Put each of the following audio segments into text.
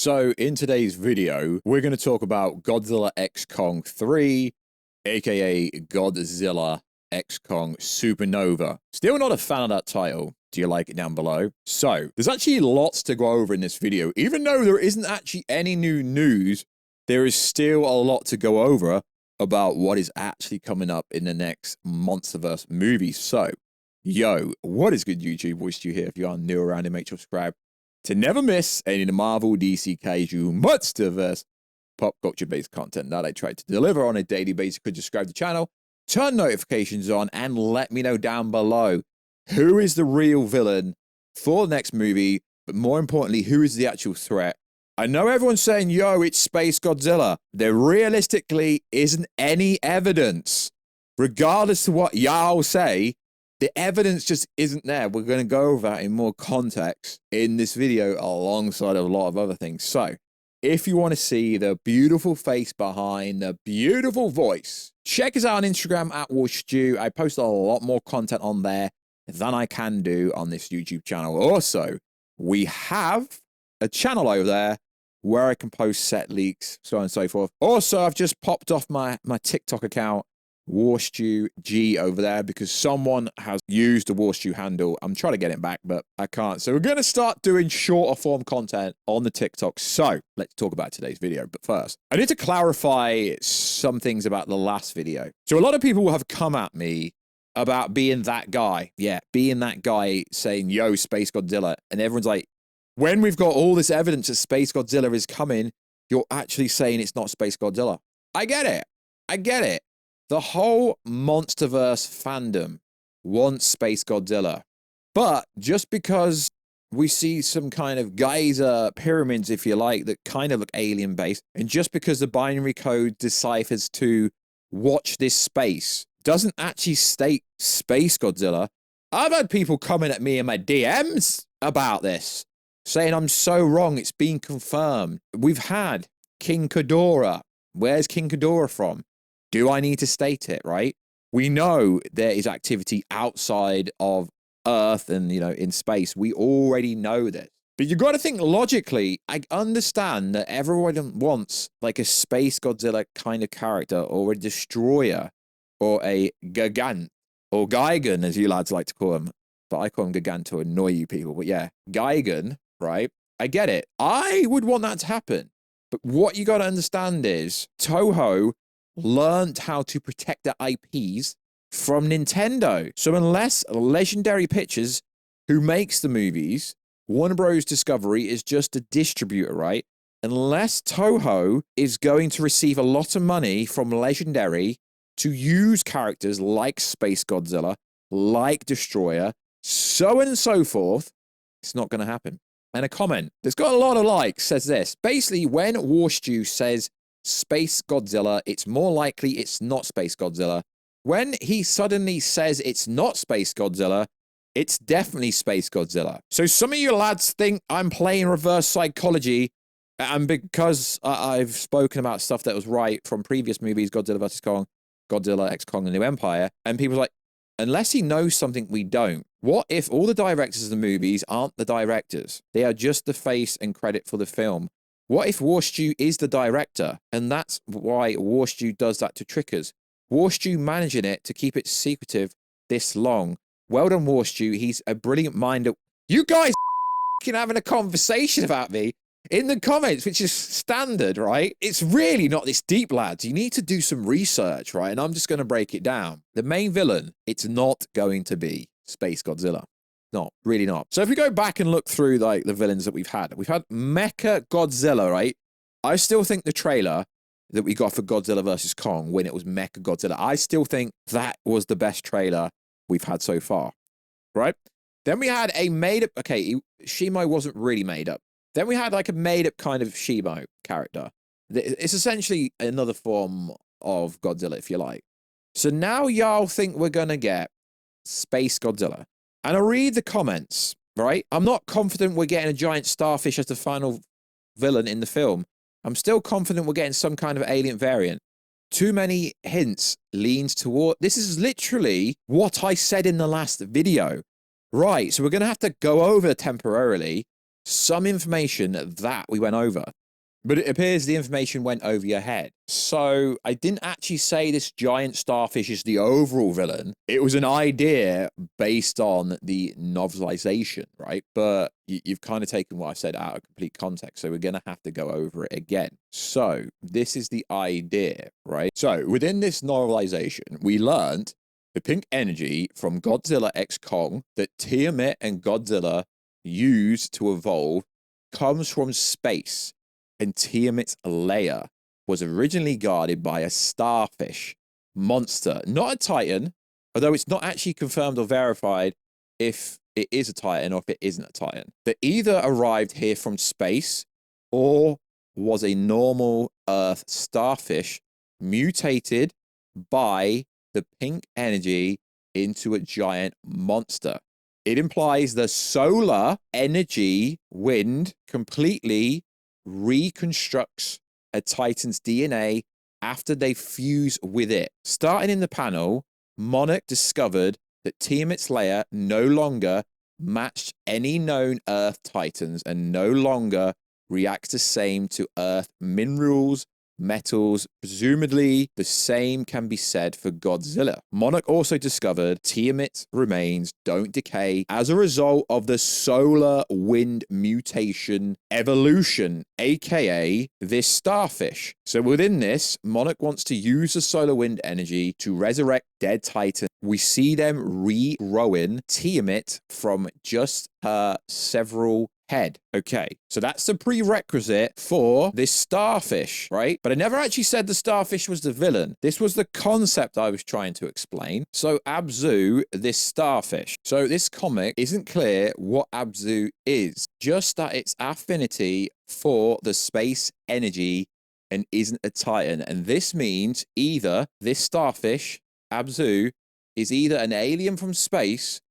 So in today's video, we're going to talk about Godzilla X Kong 3, aka Godzilla X Kong SuperNova. Still not a fan of that title. Do you like it down below? So, there's actually lots to go over in this video. Even though there isn't actually any new news, there is still a lot to go over about what is actually coming up in the next MonsterVerse movie. So, yo, what is good, YouTube? Warstu here. If you are new around here, make sure to subscribe to never miss any of the Marvel, DC, Kaiju, MonsterVerse, pop culture-based content that I try to deliver on a daily basis. Could subscribe to the channel, turn notifications on, and let me know down below who is the real villain for the next movie, but more importantly, who is the actual threat. I know everyone's saying, yo, it's Space Godzilla. There realistically isn't any evidence. Regardless of what y'all say, the evidence just isn't there. We're going to go over that in more context in this video alongside a lot of other things. So, if you want to see the beautiful face behind the beautiful voice, check us out on Instagram at Warstu. I post a lot more content on there than I can do on this YouTube channel. Also, we have a channel over there where I can post set leaks, so on and so forth. Also, I've just popped off my TikTok account, Warstu G, over there because someone has used the Warstu handle. I'm trying to get it back, but I can't. So we're going to start doing shorter form content on the TikTok. So let's talk about today's video. But first, I need to clarify some things about the last video. So a lot of people have come at me about being that guy. Yeah, being that guy saying, yo, Space Godzilla. And everyone's like, when we've got all this evidence that Space Godzilla is coming, you're actually saying it's not Space Godzilla. I get it. I get it. The whole MonsterVerse fandom wants Space Godzilla. But just because we see some kind of geyser pyramids, if you like, that kind of look alien-based, and just because the binary code deciphers to watch this space doesn't actually state Space Godzilla. I've had people coming at me in my DMs about this, saying I'm so wrong, it's been confirmed. We've had King Ghidorah. Where's King Ghidorah from? Do I need to state it, right? We know there is activity outside of Earth and, you know, in space. We already know this. But you got to think logically. I understand that everyone wants like a Space Godzilla kind of character or a destroyer or a Gigant or Gigan, as you lads like to call him. But I call him Gigant to annoy you people. But yeah, Gigan, right? I get it. I would want that to happen. But what you got to understand is Toho learned how to protect their IPs from Nintendo. So unless Legendary Pictures, who makes the movies, Warner Bros. Discovery is just a distributor, right? Unless Toho is going to receive a lot of money from Legendary to use characters like Space Godzilla, like Destroyer, so on and so forth, it's not going to happen. And a comment that's got a lot of likes says this. Basically, when Warstu says Space Godzilla, it's more likely it's not Space Godzilla. When he suddenly says it's not Space Godzilla, it's definitely Space Godzilla. So some of you lads think I'm playing reverse psychology, and because I've spoken about stuff that was right from previous movies, Godzilla vs. Kong, Godzilla X Kong, The New Empire, and people are like, unless he knows something we don't, what if all the directors of the movies aren't the directors? They are just the face and credit for the film. What if Warstu is the director? And that's why Warstu does that to trick us. Warstu managing it to keep it secretive this long. Well done, Warstu. He's a brilliant mind. You guys having a conversation about me in the comments, which is standard, right? It's really not this deep, lads. You need to do some research, right? And I'm just going to break it down. The main villain, it's not going to be Space Godzilla. Not, really not. So if we go back and look through like the villains that we've had Mecha Godzilla, right? I still think the trailer that we got for Godzilla vs. Kong when it was Mecha Godzilla, I still think that was the best trailer we've had so far, right? Then we had a made-up, okay, Shimo wasn't really made up. Then we had like a made-up kind of Shimo character. It's essentially another form of Godzilla, if you like. So now y'all think we're gonna get Space Godzilla. And I read the comments, right? I'm not confident we're getting a giant starfish as the final villain in the film. I'm still confident we're getting some kind of alien variant. Too many hints leans toward... This is literally what I said in the last video. Right, so we're going to have to go over temporarily some information that we went over. But it appears the information went over your head. So I didn't actually say this giant starfish is the overall villain. It was an idea based on the novelization, right? But you've kind of taken what I said out of complete context. So we're going to have to go over it again. So this is the idea, right? So within this novelization, we learned the pink energy from Godzilla X Kong that Tiamat and Godzilla use to evolve comes from space. And Tiamat's lair was originally guarded by a starfish monster, not a titan, although it's not actually confirmed or verified if it is a titan or if it isn't a titan, that either arrived here from space or was a normal Earth starfish mutated by the pink energy into a giant monster. It implies the solar energy wind completely reconstructs a Titan's DNA after they fuse with it. Starting in the panel, Monarch discovered that Tiamat's lair no longer matched any known Earth Titans and no longer reacts the same to Earth minerals, metals. Presumably, the same can be said for Godzilla. Monarch also discovered Tiamat's remains don't decay as a result of the solar wind mutation evolution, aka this starfish. So within this, Monarch wants to use the solar wind energy to resurrect dead Titans. We see them regrowing Tiamat from just her several head. Okay, so that's the prerequisite for this starfish, right? But I never actually said the starfish was the villain. This was the concept I was trying to explain. So Abzu, this starfish. So this comic isn't clear what Abzu is, just that it's affinity for the space energy and isn't a Titan. And this means either this starfish, Abzu, is either an alien from space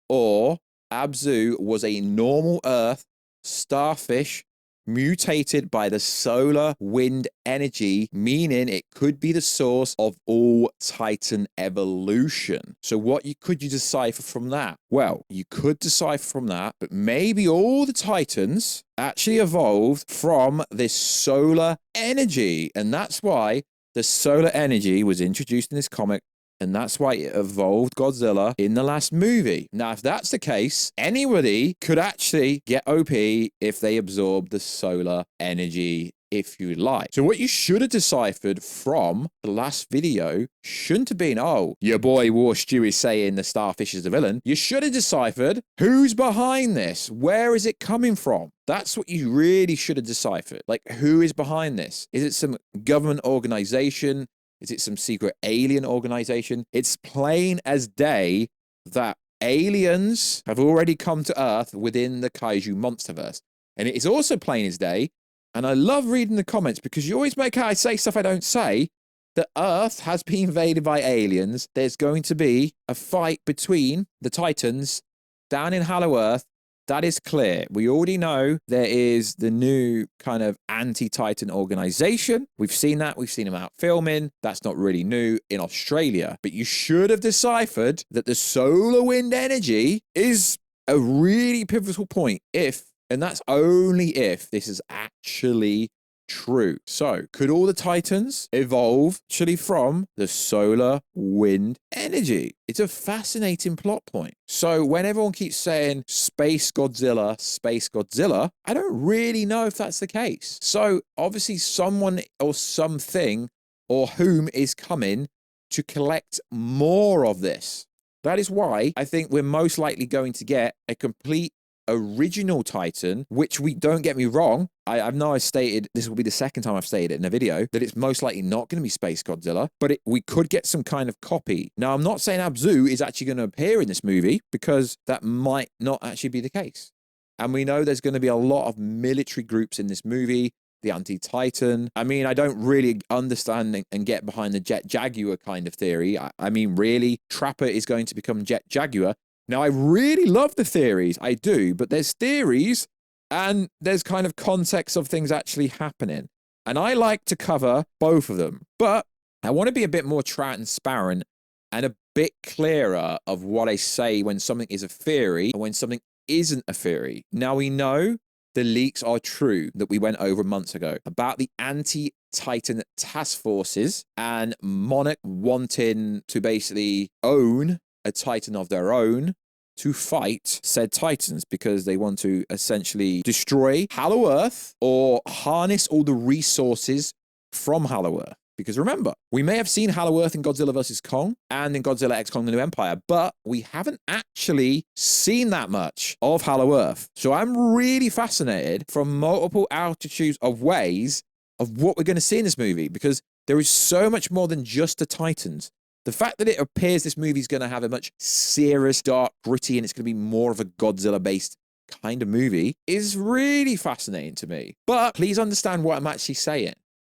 or Abzu was a normal Earth starfish mutated by the solar wind energy, meaning it could be the source of all Titan evolution. So what could you decipher from that? Well, you could decipher from that, but maybe all the Titans actually evolved from this solar energy. And that's why the solar energy was introduced in this comic. And that's why it evolved Godzilla in the last movie. Now, if that's the case, anybody could actually get OP if they absorb the solar energy, if you like. So what you should have deciphered from the last video shouldn't have been, oh, your boy Warstu is saying the starfish is the villain. You should have deciphered who's behind this. Where is it coming from? That's what you really should have deciphered. Like, who is behind this? Is it some government organization? Is it some secret alien organization? It's plain as day that aliens have already come to Earth within the Kaiju MonsterVerse. And it is also plain as day, and I love reading the comments because you always make out I say stuff I don't say, that Earth has been invaded by aliens. There's going to be a fight between the Titans down in Hollow Earth. That is clear. We already know there is the new kind of anti-Titan organization. We've seen that. We've seen them out filming. That's not really new in Australia. But you should have deciphered that the solar wind energy is a really pivotal point if, and that's only if, this is actually true. So, could all the Titans evolve actually from the solar wind energy? It's a fascinating plot point. So, when everyone keeps saying Space Godzilla, I don't really know if that's the case. So, obviously, someone or something or whom is coming to collect more of this. That is why I think we're most likely going to get a complete original Titan, which we, don't get me wrong, I've now stated, this will be the second time I've stated it in a video, that it's most likely not going to be Space Godzilla, but we could get some kind of copy. Now, I'm not saying Abzu is actually going to appear in this movie, because that might not actually be the case. And we know there's going to be a lot of military groups in this movie, the anti-Titan. I mean, I don't really understand and get behind the Jet Jaguar kind of theory. I mean, really, Trapper is going to become Jet Jaguar. Now, I really love the theories, I do, but there's theories and there's kind of context of things actually happening. And I like to cover both of them, but I want to be a bit more transparent and a bit clearer of what I say when something is a theory and when something isn't a theory. Now, we know the leaks are true that we went over months ago about the anti-Titan task forces and Monarch wanting to basically own a Titan of their own to fight said Titans because they want to essentially destroy Hollow Earth or harness all the resources from Hollow Earth. Because remember, we may have seen Hollow Earth in Godzilla vs. Kong and in Godzilla X Kong: The New Empire, but we haven't actually seen that much of Hollow Earth. So I'm really fascinated from multiple altitudes of ways of what we're going to see in this movie, because there is so much more than just the Titans. The fact that it appears this movie is going to have a much serious, dark, gritty, and it's going to be more of a Godzilla-based kind of movie is really fascinating to me. But please understand what I'm actually saying.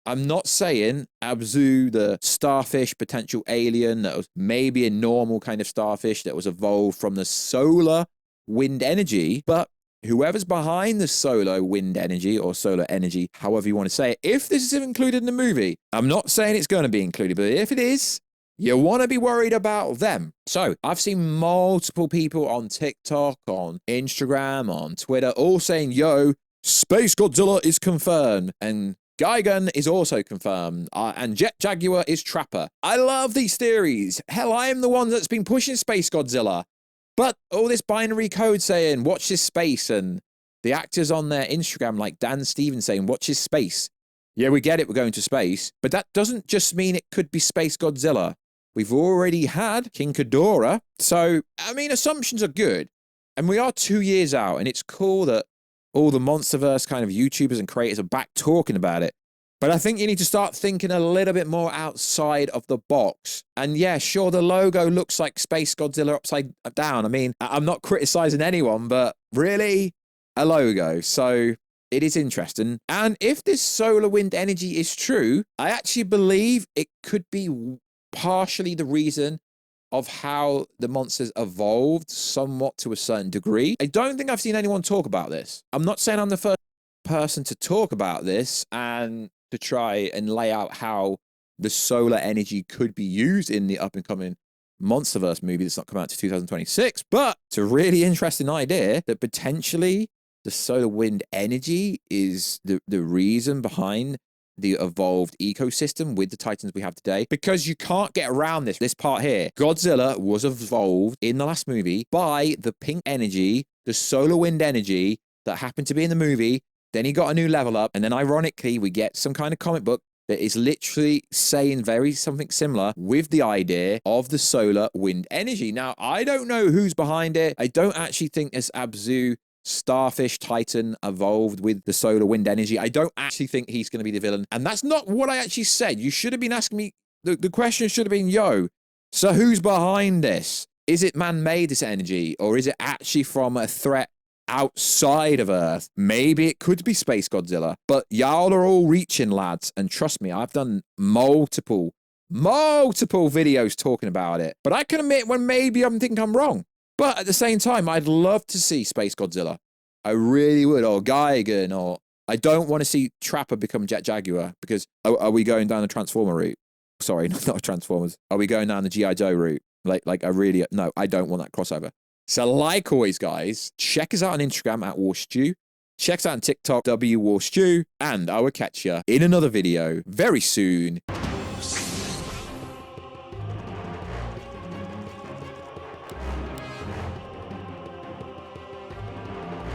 I'm not saying Abzu, the starfish potential alien that was maybe a normal kind of starfish that was evolved from the solar wind energy, but whoever's behind the solar wind energy or solar energy, however you want to say it, if this is included in the movie, I'm not saying it's going to be included, but if it is, you want to be worried about them. So I've seen multiple people on TikTok, on Instagram, on Twitter, all saying, yo, Space Godzilla is confirmed. And Gigan is also confirmed, and Jet Jaguar is Trapper. I love these theories. Hell, I am the one that's been pushing Space Godzilla. But all this binary code saying, watch this space, and the actors on their Instagram, like Dan Stevens saying, watch this space. Yeah, we get it, we're going to space. But that doesn't just mean it could be Space Godzilla. We've already had King Ghidorah. So, I mean, assumptions are good. And we are 2 years out, and it's cool that all the MonsterVerse kind of YouTubers and creators are back talking about it. But I think you need to start thinking a little bit more outside of the box. And yeah, sure, the logo looks like Space Godzilla upside down. I mean, I'm not criticizing anyone, but really, a logo. So it is interesting. And if this solar wind energy is true, I actually believe it could be partially the reason of how the monsters evolved somewhat to a certain degree. I don't think I've seen anyone talk about this. I'm not saying I'm the first person to talk about this and to try and lay out how the solar energy could be used in the up-and-coming MonsterVerse movie that's not come out to 2026, but it's a really interesting idea that potentially the solar wind energy is the reason behind the evolved ecosystem with the Titans we have today, because you can't get around this part here. Godzilla was evolved in the last movie by the pink energy, the solar wind energy that happened to be in the movie. Then he got a new level up, and then ironically we get some kind of comic book that is literally saying something similar with the idea of the solar wind energy. Now, I don't know who's behind it. I don't actually think it's Abzu starfish Titan evolved with the solar wind energy. I don't actually think he's going to be the villain. And that's not what I actually said. You should have been asking me, the question should have been, yo, so who's behind this? Is it man-made, this energy, or is it actually from a threat outside of Earth? Maybe it could be Space Godzilla, but y'all are all reaching, lads. And trust me, I've done multiple videos talking about it. But I can admit when maybe I'm thinking I'm wrong. But at the same time, I'd love to see Space Godzilla. I really would. Or Gigan, or I don't want to see Trapper become Jet Jaguar, because are we going down the Transformer route? Sorry, not Transformers. Are we going down the G.I. Joe route? No, I don't want that crossover. So like always, guys, check us out on Instagram at Warstu. Check us out on TikTok, Warstu. And I will catch you in another video very soon.